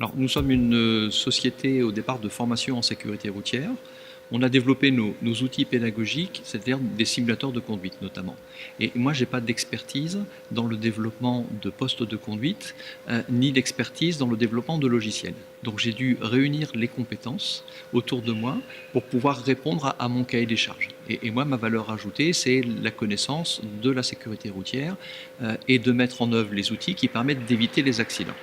Alors, nous sommes une société au départ de formation en sécurité routière. On a développé nos outils pédagogiques, c'est-à-dire des simulateurs de conduite notamment. Et moi, je n'ai pas d'expertise dans le développement de postes de conduite, ni d'expertise dans le développement de logiciels. Donc j'ai dû réunir les compétences autour de moi pour pouvoir répondre à mon cahier des charges. Et moi, ma valeur ajoutée, c'est la connaissance de la sécurité routière et de mettre en œuvre les outils qui permettent d'éviter les accidents.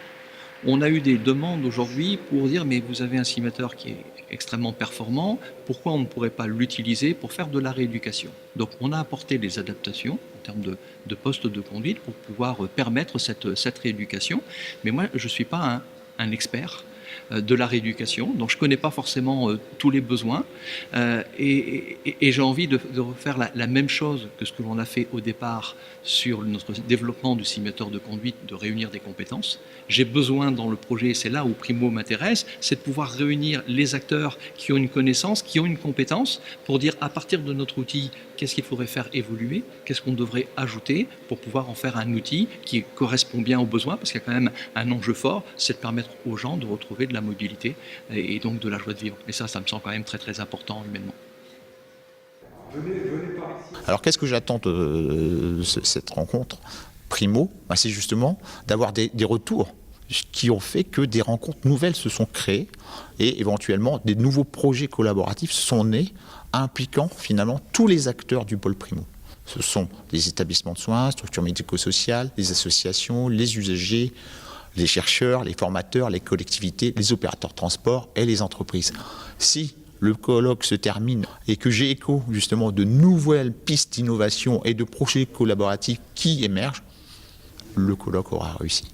On a eu des demandes aujourd'hui pour dire mais vous avez un simulateur qui est extrêmement performant, pourquoi on ne pourrait pas l'utiliser pour faire de la rééducation? Donc on a apporté des adaptations en termes de postes de conduite pour pouvoir permettre cette rééducation. Mais moi je ne suis pas un expert de la rééducation, donc je ne connais pas forcément tous les besoins et j'ai envie de refaire la même chose que ce que l'on a fait au départ sur notre développement du simulateur de conduite, de réunir des compétences. J'ai besoin dans le projet, et c'est là où Primo m'intéresse, c'est de pouvoir réunir les acteurs qui ont une connaissance, qui ont une compétence, pour dire à partir de notre outil, qu'est-ce qu'il faudrait faire évoluer, qu'est-ce qu'on devrait ajouter pour pouvoir en faire un outil qui correspond bien aux besoins, parce qu'il y a quand même un enjeu fort, c'est de permettre aux gens de retrouver de la mobilité et donc de la joie de vivre. Et ça me semble quand même très très important humainement. Alors qu'est-ce que j'attends de cette rencontre Primo? C'est justement d'avoir des retours qui ont fait que des rencontres nouvelles se sont créées et éventuellement des nouveaux projets collaboratifs sont nés impliquant finalement tous les acteurs du pôle Primo. Ce sont les établissements de soins, structures médico-sociales, les associations, les usagers, les chercheurs, les formateurs, les collectivités, les opérateurs de transport et les entreprises. Si le colloque se termine et que j'ai écho justement de nouvelles pistes d'innovation et de projets collaboratifs qui émergent, le colloque aura réussi.